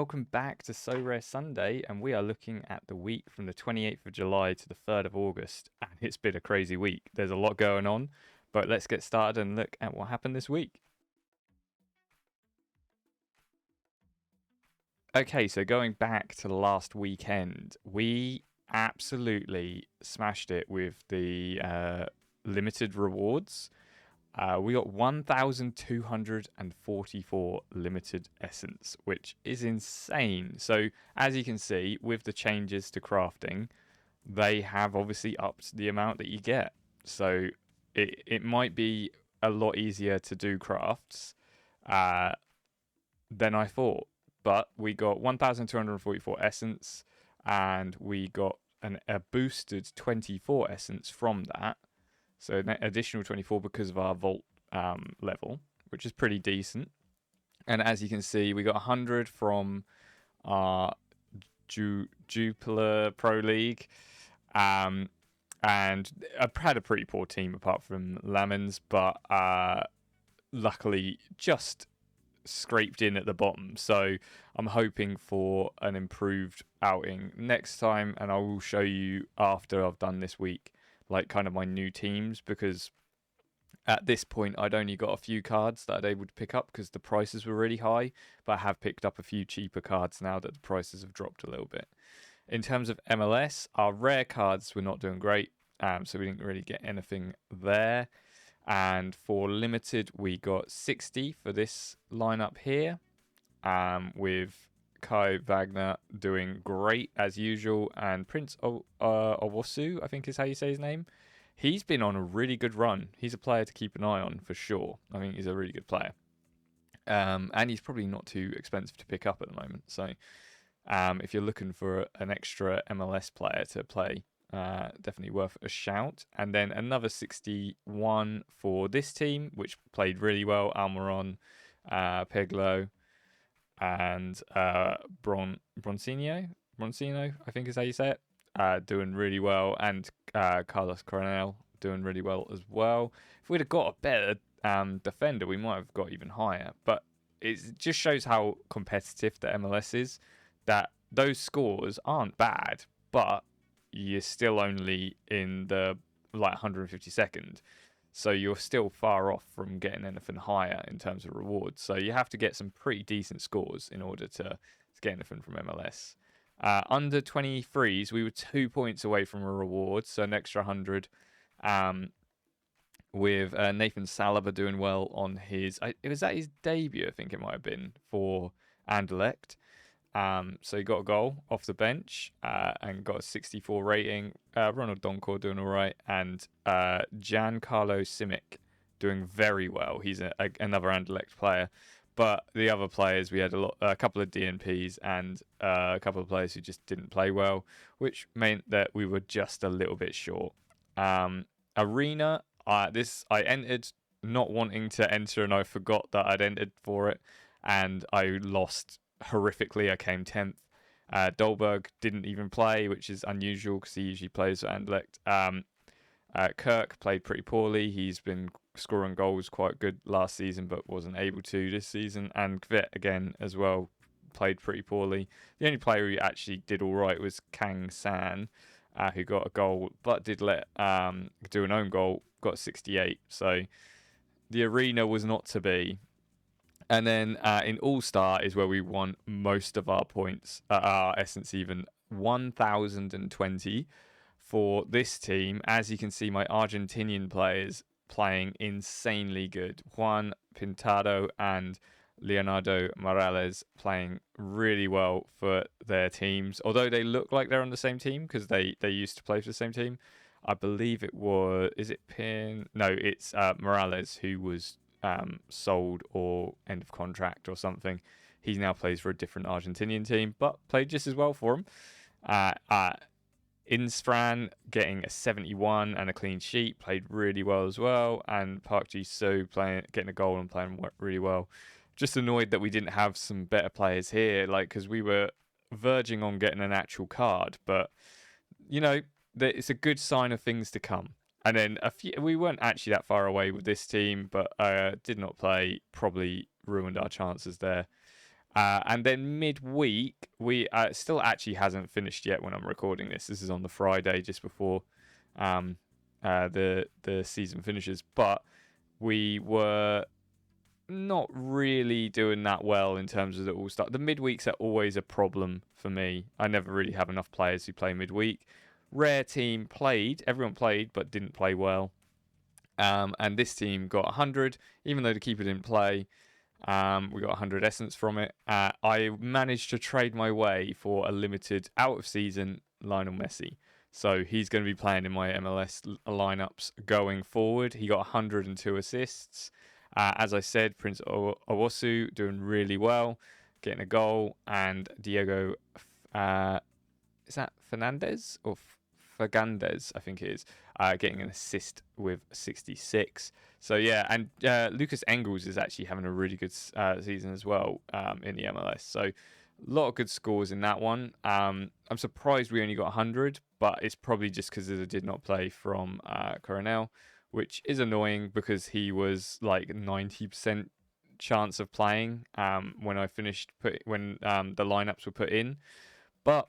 welcome back to Sorare Sunday, and we are looking at the week from the 28th of July to the 3rd of August, and it's been a crazy week. There's a lot going on, but let's get started and look at what happened this week. Okay, so going back to last weekend, we absolutely smashed it with the limited rewards. We got 1,244 limited essence, which is insane. So as you can see, with the changes to crafting, they have obviously upped the amount that you get. So it might be a lot easier to do crafts than I thought. But we got 1,244 essence, and we got a boosted 24 essence from that. So an additional 24 because of our vault level, which is pretty decent. And as you can see, we got 100 from our Jupiler Pro League. And I had a pretty poor team apart from Lemons, but luckily just scraped in at the bottom. So I'm hoping for an improved outing next time, and I will show you after I've done this week like kind of my new teams, because at this point I'd only got a few cards that I'd able to pick up because the prices were really high, but I have picked up a few cheaper cards now that the prices have dropped a little bit. In terms of MLS, our rare cards were not doing great, so we didn't really get anything there. And for limited, we got 60 for this lineup here, with Kai Wagner doing great as usual, and Prince Owosu, I think is how you say his name. He's been on a really good run. He's a player to keep an eye on for sure. I think he's a really good player. And he's probably not too expensive to pick up at the moment. So if you're looking for an extra MLS player to play, definitely worth a shout. And then another 61 for this team, which played really well. Almiron, Peglo, and Broncino, I think is how you say it, doing really well, and Carlos Coronel doing really well as well. If we'd have got a better defender, we might have got even higher. But it just shows how competitive the MLS is, that those scores aren't bad, but you're still only in the 152nd. So you're still far off from getting anything higher in terms of rewards. So you have to get some pretty decent scores in order to get anything from MLS. Under 23s, we were 2 points away from a reward, so an extra 100. With Nathan Saliba doing well on his... It was at his debut, I think it might have been, for Anderlecht. So he got a goal off the bench and got a 64 rating. Ronald Donkor doing all right, and Giancarlo Simic doing very well. He's another Anderlecht player. But the other players, we had a couple of DNPs and a couple of players who just didn't play well, which meant that we were just a little bit short. Arena, I entered not wanting to enter, and I forgot that I'd entered for it, and I lost horrifically. I came 10th. Dolberg didn't even play, which is unusual because he usually plays for Anderlecht. Kirk played pretty poorly. He's been scoring goals quite good last season, but wasn't able to this season. And Kvet again as well played pretty poorly. The only player who actually did all right was Kang San, who got a goal, but did let do an own goal, got 68. So the arena was not to be. And then in All-Star is where we won most of our points, our essence even, 1,020 for this team. As you can see, my Argentinian players playing insanely good. Juan Pintado and Leonardo Morales playing really well for their teams. Although they look like they're on the same team because they used to play for the same team. I believe it was... Is it Pin? No, it's Morales who was... sold or end of contract or something. He now plays for a different Argentinian team, but played just as well for him. Insfran getting a 71 and a clean sheet, played really well as well. And Park Ji-soo getting a goal and playing really well. Just annoyed that we didn't have some better players here, because we were verging on getting an actual card. But it's a good sign of things to come. And then we weren't actually that far away with this team, but did not play, probably ruined our chances there. And then midweek, we still actually hasn't finished yet when I'm recording this. This is on the Friday just before um, the season finishes. But we were not really doing that well in terms of the all-star. The midweeks are always a problem for me. I never really have enough players who play midweek. Rare team played, everyone played, but didn't play well. And this team got 100, even though the keeper didn't play. We got 100 essence from it. I managed to trade my way for a limited out-of-season Lionel Messi. So he's going to be playing in my MLS lineups going forward. He got 102 assists. As I said, Prince Owosu doing really well, getting a goal, and Diego, is that Fernandez or Fagandez? I think it is, getting an assist with 66. So yeah, and Lucas Engels is actually having a really good season as well in the MLS. So a lot of good scores in that one. I'm surprised we only got 100, but it's probably just because I did not play from Coronel, which is annoying because he was like 90% chance of playing when I finished when the lineups were put in. But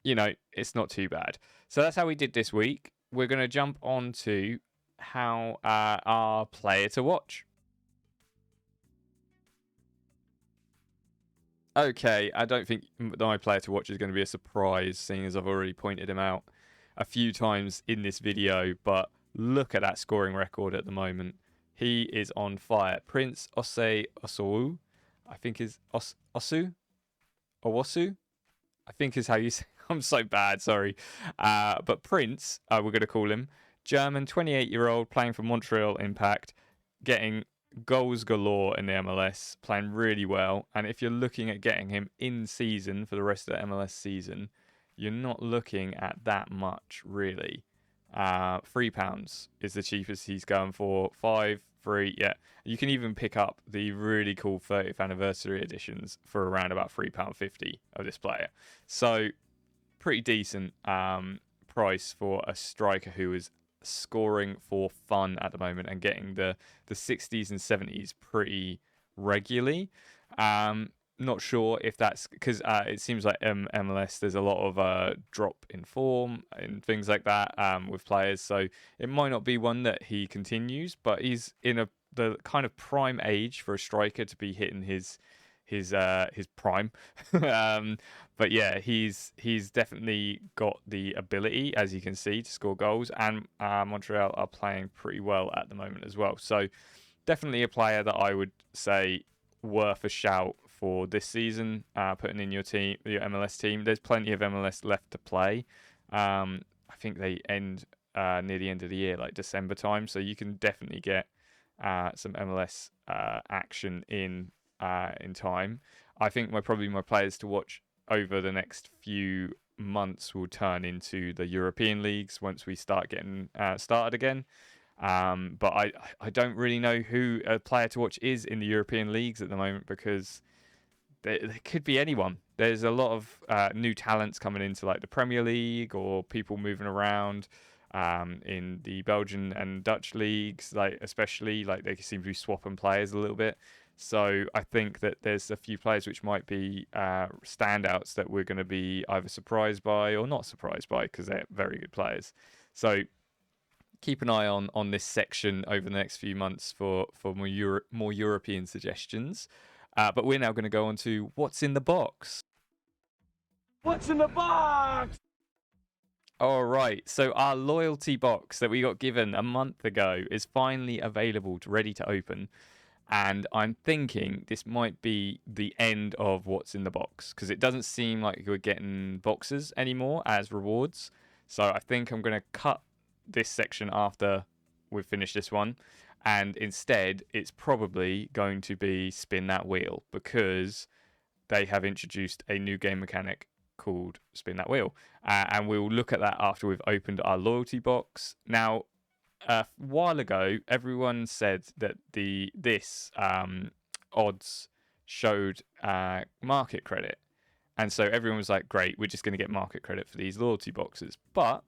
it's not too bad. So that's how we did this week. We're going to jump on to how our player to watch. Okay, I don't think my player to watch is going to be a surprise, seeing as I've already pointed him out a few times in this video, but look at that scoring record at the moment. He is on fire. Prince Owosu, I think is Owosu, I think is how you say. I'm so bad, sorry. But Prince, we're going to call him, German 28-year-old playing for Montreal Impact, getting goals galore in the MLS, playing really well. And if you're looking at getting him in season for the rest of the MLS season, you're not looking at that much, really. £3 is the cheapest he's going for. 5, 3, yeah. You can even pick up the really cool 30th anniversary editions for around about £3.50 of this player. So pretty decent price for a striker who is scoring for fun at the moment and getting the 60s and 70s pretty regularly. Not sure if that's because it seems like MLS there's a lot of drop in form and things like that with players, so it might not be one that he continues, but he's in the kind of prime age for a striker to be hitting his prime. But yeah, he's definitely got the ability, as you can see, to score goals, and Montreal are playing pretty well at the moment as well. So definitely a player that I would say worth a shout for this season, putting in your team, your MLS team. There's plenty of MLS left to play. I think they end near the end of the year, like December time, so you can definitely get some MLS action in time. I think my players to watch over the next few months will turn into the European leagues once we start getting started again. But I don't really know who a player to watch is in the European leagues at the moment, because there could be anyone. There's a lot of new talents coming into like the Premier League, or people moving around in the Belgian and Dutch leagues, like especially like they seem to be swapping players a little bit. So I think that there's a few players which might be standouts that we're going to be either surprised by or not surprised by, because they're very good players. So keep an eye on this section over the next few months for more European suggestions. But we're now going to go on to what's in the box. What's in the box? All right, so our loyalty box that we got given a month ago is finally available, ready to open. And I'm thinking this might be the end of what's in the box, because it doesn't seem like we're getting boxes anymore as rewards. So I think I'm going to cut this section after we've finished this one. And instead, it's probably going to be spin that wheel, because they have introduced a new game mechanic called spin that wheel. And we'll look at that after we've opened our loyalty box. Now, a while ago, everyone said that this odds showed market credit. And so everyone was like, great, we're just going to get market credit for these loyalty boxes. But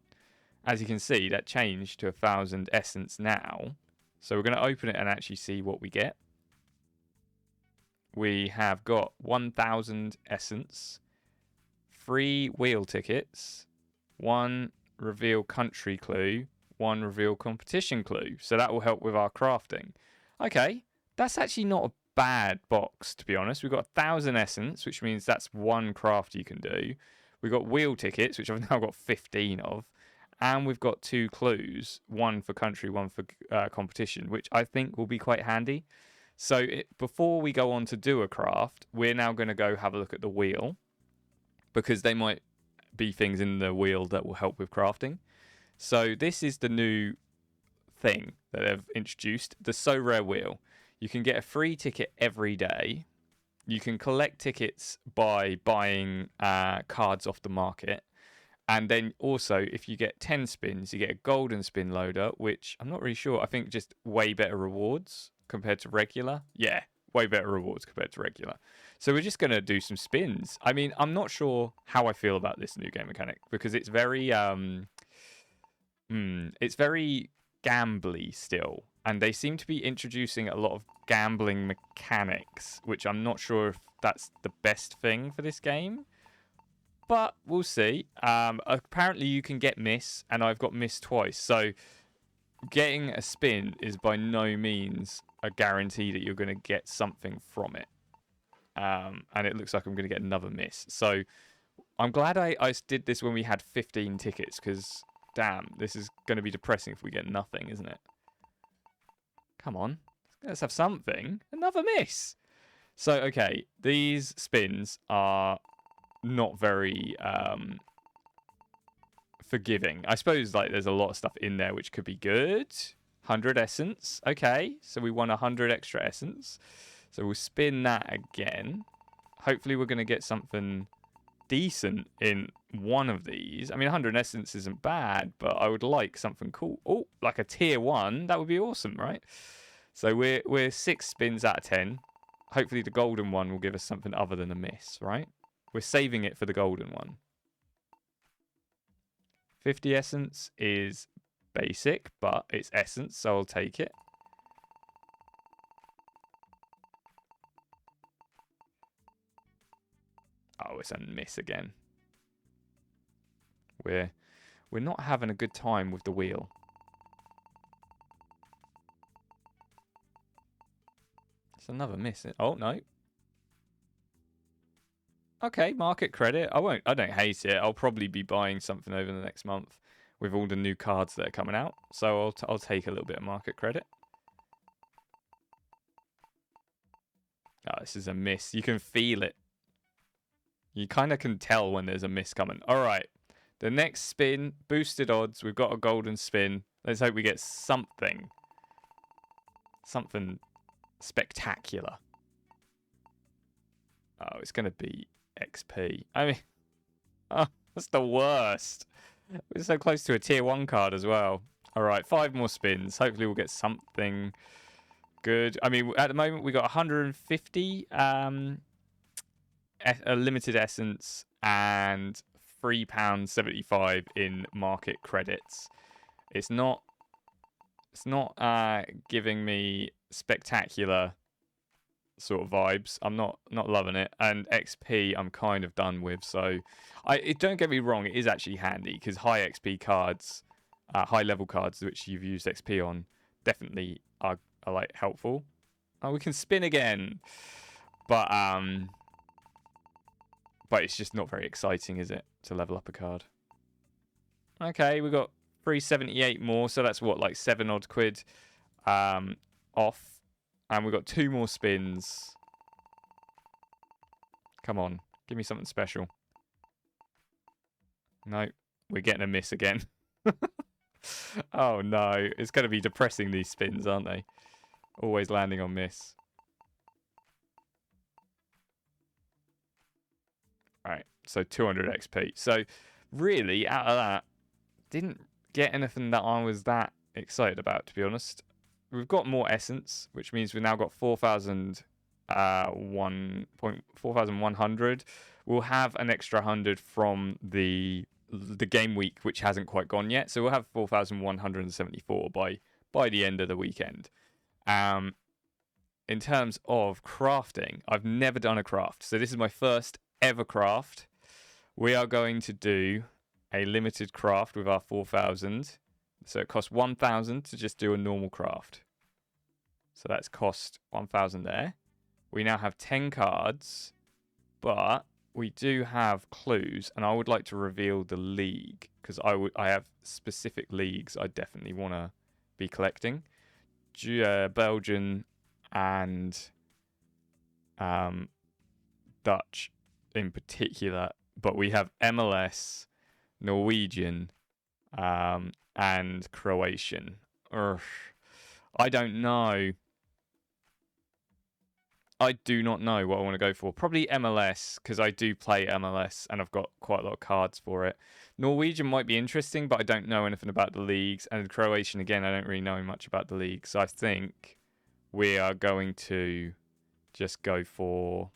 as you can see, that changed to 1,000 essence now. So we're going to open it and actually see what we get. we have got 1,000 essence, 3 wheel tickets, 1 reveal country clue, 1 reveal competition clue. So that will help with our crafting. Okay, that's actually not a bad box, to be honest. We've got 1,000 essence, which means that's 1 craft you can do. We've got wheel tickets, which I've now got 15 of. And we've got 2 clues, 1 for country, 1 for competition, which I think will be quite handy. So before we go on to do a craft, we're now going to go have a look at the wheel, because they might be things in the wheel that will help with crafting. So this is the new thing that they've introduced, the Sorare wheel. You can get a free ticket every day. You can collect tickets by buying cards off the market. And then also, if you get 10 spins, you get a golden spin loader, which I'm not really sure. I think just way better rewards compared to regular. Yeah, way better rewards compared to regular. So we're just going to do some spins. I mean, I'm not sure how I feel about this new game mechanic, because it's very gambly still. And they seem to be introducing a lot of gambling mechanics, which I'm not sure if that's the best thing for this game. But we'll see. Apparently you can get miss, and I've got miss twice. So getting a spin is by no means a guarantee that you're going to get something from it. And it looks like I'm going to get another miss. So I'm glad I did this when we had 15 tickets, because, damn, this is going to be depressing if we get nothing, isn't it? Come on. Let's have something. Another miss. So, okay, these spins are not very forgiving. I suppose like there's a lot of stuff in there which could be good. 100 essence. Okay, so we won 100 extra essence. So we'll spin that again. Hopefully we're going to get something decent in one of these. I mean, 100 essence isn't bad, but I would like something cool. Oh, like a tier 1. That would be awesome, right? So we're 6 spins out of 10. Hopefully the golden one will give us something other than a miss, right? We're saving it for the golden one. 50 essence is basic, but it's essence, so I'll take it. Oh, it's a miss again. We're not having a good time with the wheel. It's another miss. Oh, no. Okay, market credit. I don't hate it. I'll probably be buying something over the next month with all the new cards that are coming out. So I'll take a little bit of market credit. Oh, this is a miss. You can feel it. You kind of can tell when there's a miss coming. All right. The next spin, boosted odds. We've got a golden spin. Let's hope we get something. Something spectacular. Oh, it's going to be XP. I mean, oh, that's the worst. We're so close to a tier 1 card as well. All right, 5 more spins. Hopefully we'll get something good. I mean, at the moment we got 150 a limited essence and £3.75 in market credits. It's not giving me spectacular sort of vibes. I'm not loving it, and XP I'm kind of done with. So don't get me wrong, it is actually handy, because high XP cards, high level cards which you've used XP on, definitely are like helpful. Oh, we can spin again, but it's just not very exciting, is it, to level up a card? Okay, we got 378 more, so that's what, like 7 odd quid off. And we've got 2 more spins. Come on, give me something special. No, we're getting a miss again. Oh no, it's going to be depressing, these spins, aren't they? Always landing on miss. Alright, so 200 XP. So really, out of that, didn't get anything that I was that excited about, to be honest. We've got more essence, which means we've now got 4,100. We'll have an extra 100 from the game week, which hasn't quite gone yet. So we'll have 4,174 by the end of the weekend. in terms of crafting, I've never done a craft. So this is my first ever craft. We are going to do a limited craft with our 4,000. So it costs 1,000 to just do a normal craft. So that's cost 1,000 there. We now have 10 cards, but we do have clues, and I would like to reveal the league because I have specific leagues I definitely want to be collecting. Belgian and Dutch in particular, but we have MLS, Norwegian, and Croatian. I don't know. I do not know what I want to go for. Probably MLS, because I do play MLS and I've got quite a lot of cards for it. Norwegian might be interesting, but I don't know anything about the leagues. And Croatian, again, I don't really know much about the leagues. So I think we are going to just go for...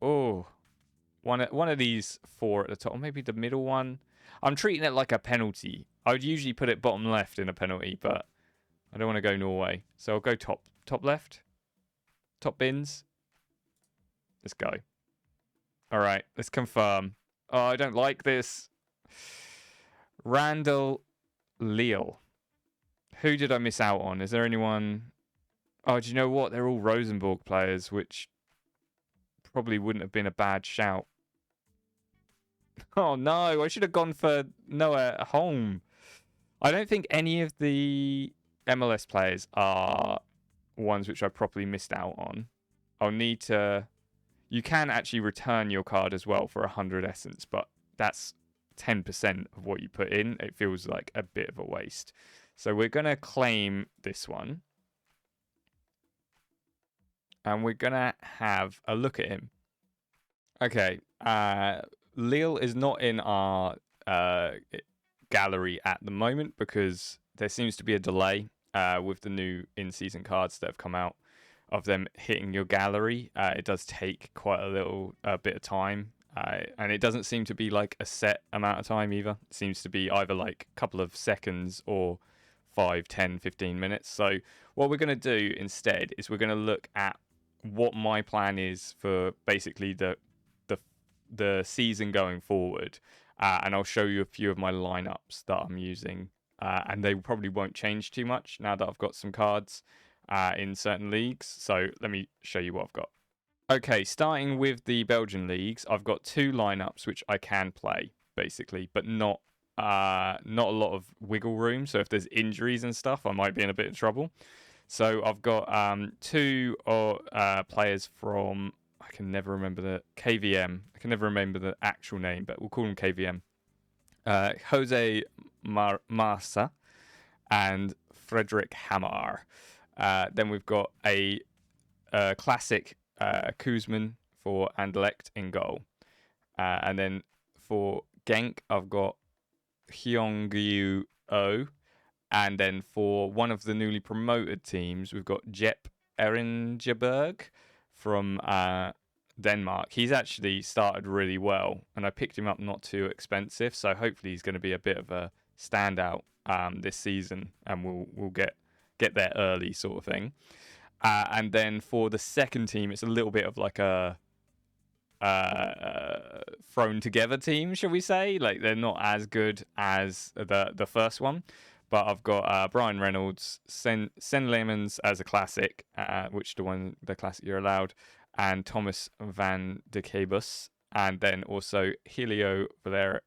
one of these four at the top, or maybe the middle one. I'm treating it like a penalty. I would usually put it bottom left in a penalty, but I don't want to go Norway. So I'll go top left. Top bins. Let's go. All right, let's confirm. Oh, I don't like this. Randall Leal. Who did I miss out on? Is there anyone? Oh, do you know what? They're all Rosenborg players, which probably wouldn't have been a bad shout. Oh no, I should have gone for Noah Holm. I don't think any of the MLS players are ones which I properly missed out on. I'll need to... You can actually return your card as well for 100 essence, but that's 10% of what you put in. It feels like a bit of a waste. So we're going to claim this one. And we're going to have a look at him. Okay. Lille is not in our gallery at the moment because there seems to be a delay with the new in-season cards that have come out of them hitting your gallery. It does take quite a little bit of time, and it doesn't seem to be like a set amount of time either. It seems to be either like a couple of seconds or 5, 10, 15 minutes. So what we're going to do instead is we're going to look at what my plan is for basically the season going forward, and I'll show you a few of my lineups that I'm using, and they probably won't change too much now that I've got some cards in certain leagues. So let me show you what I've got. Okay, starting with the Belgian leagues, I've got 2 lineups which I can play basically, but not a lot of wiggle room. So if there's injuries and stuff, I might be in a bit of trouble. So I've got 2 players from... I can never remember the KVM. I can never remember the actual name, but we'll call him KVM. Jose Marsa and Frederick Hamar. Then we've got a classic Kuzman for Anderlecht in goal. And then for Genk, I've got Hyungyu O. And then for one of the newly promoted teams, we've got Jep Eringeberg from Denmark. He's actually started really well, and I picked him up not too expensive, so hopefully he's going to be a bit of a standout this season, and we'll get there early sort of thing. And then for the second team, it's a little bit of like a thrown together team, shall we say? Like they're not as good as the first one. But I've got Brian Reynolds, Sen Lemons as a classic, which the classic you're allowed, and Thomas van de Cabus, and then also Helio Varela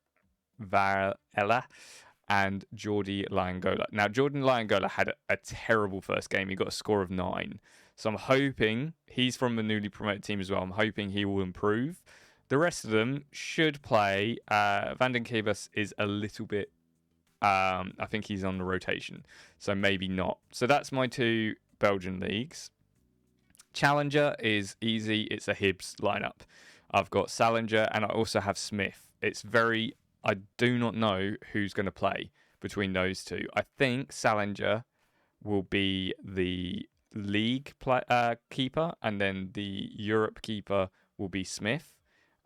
and Jordi Liongola. Now, Jordan Liongola had a terrible first game. He got a score of 9. So I'm hoping he's from the newly promoted team as well. I'm hoping he will improve. The rest of them should play. Van den Cabus is a little bit... I think he's on the rotation, so maybe not. So that's my 2 Belgian leagues. Challenger is easy. It's a Hibs lineup. I've got Salinger and I also have Smith. I do not know who's going to play between those 2. I think Salinger will be the league keeper, and then the Europe keeper will be Smith.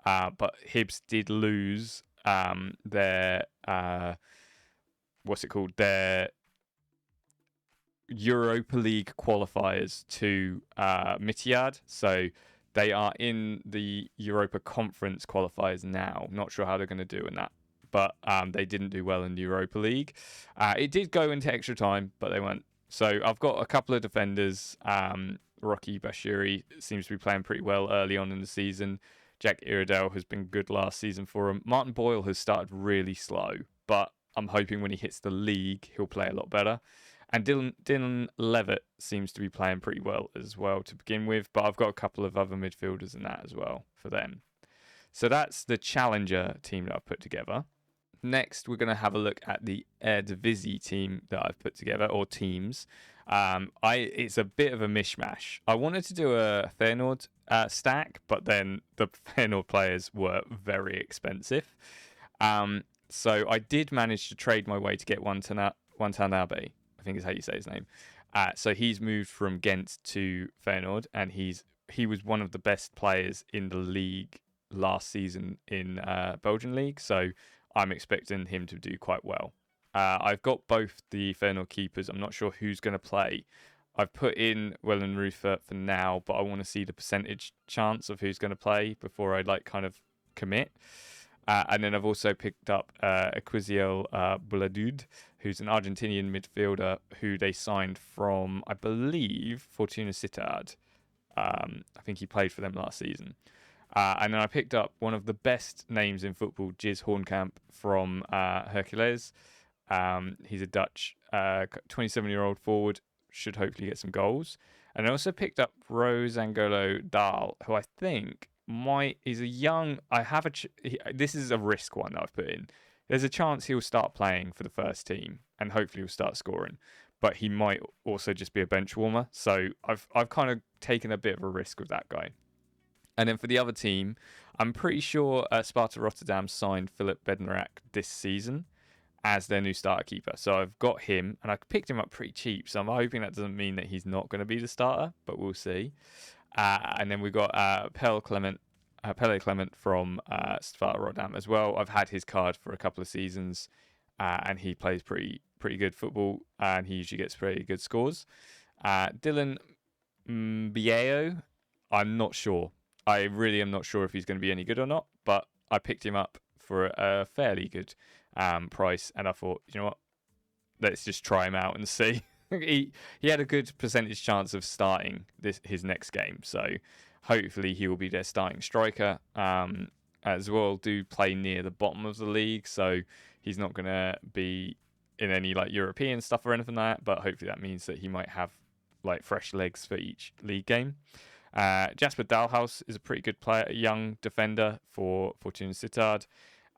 But Hibs did lose their... what's it called? Their Europa League qualifiers to Mitiad. So they are in the Europa Conference qualifiers now. Not sure how they're going to do in that. But they didn't do well in the Europa League. It did go into extra time, but they weren't. So I've got a couple of defenders. Rocky Bashiri seems to be playing pretty well early on in the season. Jack Iredale has been good last season for him. Martin Boyle has started really slow, but I'm hoping when he hits the league, he'll play a lot better. And Dylan Levitt seems to be playing pretty well as well to begin with, but I've got a couple of other midfielders in that as well for them. So that's the challenger team that I've put together. Next, we're going to have a look at the Eredivisie team that I've put together, or teams. It's a bit of a mishmash. I wanted to do a Feyenoord stack, but then the Feyenoord players were very expensive. So I did manage to trade my way to get Watanabe, I think is how you say his name. So he's moved from Ghent to Feyenoord, and he was one of the best players in the league last season in Belgian league. So I'm expecting him to do quite well. I've got both the Feyenoord keepers. I'm not sure who's going to play. I've put in Wellenrufer for now, but I want to see the percentage chance of who's going to play before I kind of commit. And then I've also picked up Equiziel Bouladud, who's an Argentinian midfielder who they signed from, I believe, Fortuna Sittard. I think he played for them last season. And then I picked up one of the best names in football, Giz Hornkamp from Hercules. He's a Dutch 27-year-old forward, should hopefully get some goals. And I also picked up Rose Angolo Dahl, who I think is a young. This is a risk one that I've put in. There's a chance he'll start playing for the first team, and hopefully he'll start scoring. But he might also just be a bench warmer. So I've kind of taken a bit of a risk with that guy. And then for the other team, I'm pretty sure Sparta Rotterdam signed Philip Bednarak this season as their new starter keeper. So I've got him, and I picked him up pretty cheap. So I'm hoping that doesn't mean that he's not going to be the starter, but we'll see. And then we've got Pele Clement from Sparta Rotterdam as well. I've had his card for a couple of seasons, and he plays pretty good football, and he usually gets pretty good scores. Dylan Bieo, I'm not sure. I really am not sure if he's going to be any good or not, but I picked him up for a fairly good price, and I thought, you know what, let's just try him out and see. he had a good percentage chance of starting his next game, so hopefully he will be their starting striker. As well, do play near the bottom of the league, so he's not going to be in any European stuff or anything like that, but hopefully that means that he might have fresh legs for each league game. Jasper Dalhaus is a pretty good player, a young defender for Fortuna Sittard.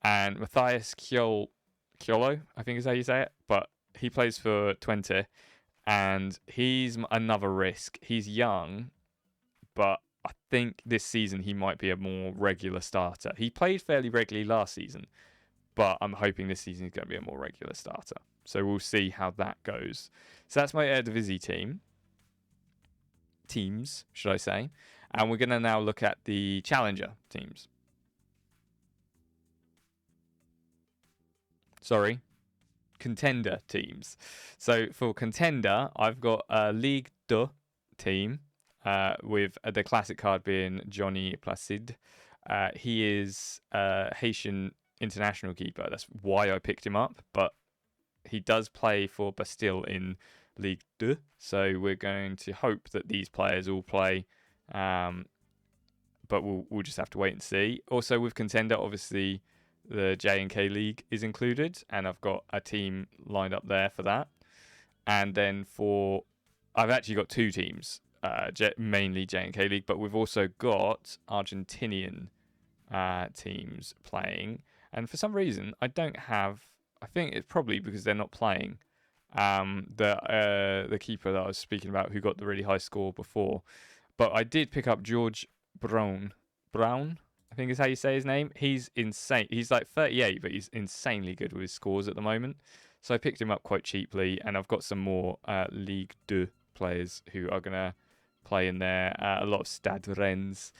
And Matthias Kjolo, I think is how you say it, but he plays for Twente, and he's another risk. He's young, but I think this season he might be a more regular starter. He played fairly regularly last season, but I'm hoping this season he's going to be a more regular starter. So we'll see how that goes. So that's my Eredivisie teams, should I say. And we're going to now look at the challenger teams. Sorry, contender teams. So for contender, I've got a Ligue 2 team with the classic card being Johnny Placide. He is a Haitian international keeper. That's why I picked him up. But he does play for Bastille in Ligue 2. So we're going to hope that these players all play. But we'll just have to wait and see. Also with contender, obviously, the J&K League is included, and I've got a team lined up there for that. And then I've actually got two teams, mainly J&K League, but we've also got Argentinian teams playing. And for some reason, I think it's probably because they're not playing. The keeper that I was speaking about, who got the really high score before. But I did pick up George Brown, I think is how you say his name. He's insane. He's 38, but he's insanely good with his scores at the moment. So I picked him up quite cheaply, and I've got some more Ligue 2 players who are going to play in there. A lot of Stade Rennes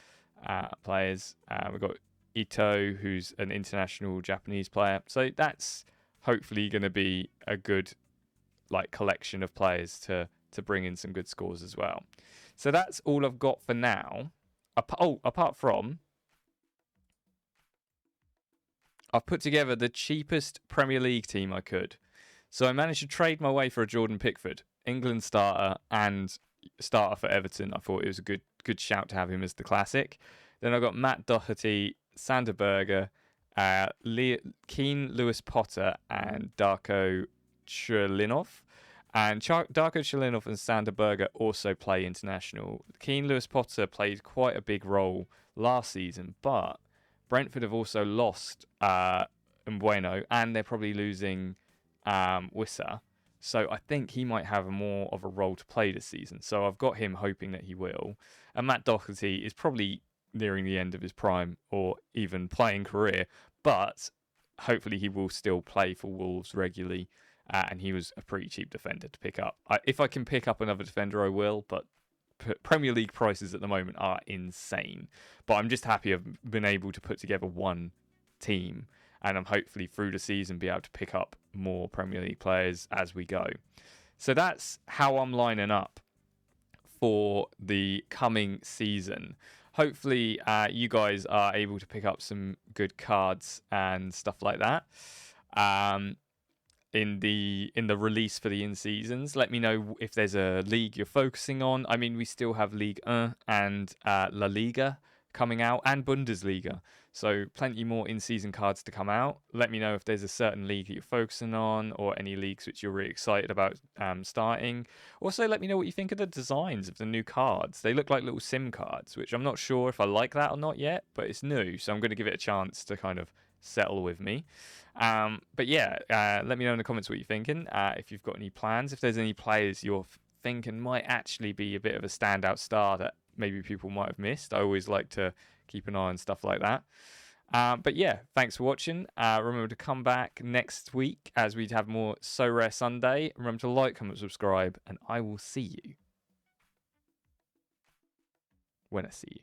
players. We've got Ito, who's an international Japanese player. So that's hopefully going to be a good collection of players to to bring in some good scores as well. So that's all I've got for now. Apart from, I've put together the cheapest Premier League team I could. So I managed to trade my way for a Jordan Pickford, England starter and starter for Everton. I thought it was a good shout to have him as the classic. Then I got Matt Doherty, Sander Berger, Keane Lewis Potter, and Darko Chulinov. And Darko Chulinov and Sander Berger also play international. Keane Lewis Potter played quite a big role last season, but Brentford have also lost Mbueno, and they're probably losing Wissa. So I think he might have more of a role to play this season. So I've got him hoping that he will. And Matt Doherty is probably nearing the end of his prime or even playing career, but hopefully he will still play for Wolves regularly. And he was a pretty cheap defender to pick up. If I can pick up another defender, I will, but Premier League prices at the moment are insane. But I'm just happy I've been able to put together one team, and I'm hopefully through the season be able to pick up more Premier League players as we go. So that's how I'm lining up for the coming season. Hopefully you guys are able to pick up some good cards and stuff like that. In the release for the in-seasons. Let me know if there's a league you're focusing on. I mean, we still have Ligue 1 and La Liga coming out, and Bundesliga. So plenty more in-season cards to come out. Let me know if there's a certain league that you're focusing on, or any leagues which you're really excited about starting. Also, let me know what you think of the designs of the new cards. They look like little SIM cards, which I'm not sure if I like that or not yet, but it's new, so I'm going to give it a chance to kind of settle with me. But yeah, let me know in the comments what you're thinking. If you've got any plans, if there's any players you're thinking might actually be a bit of a standout star that maybe people might have missed. I always like to keep an eye on stuff like that. But yeah, thanks for watching. Remember to come back next week as we have more Sorare Sunday. Remember to like, comment, subscribe, and I will see you when I see you.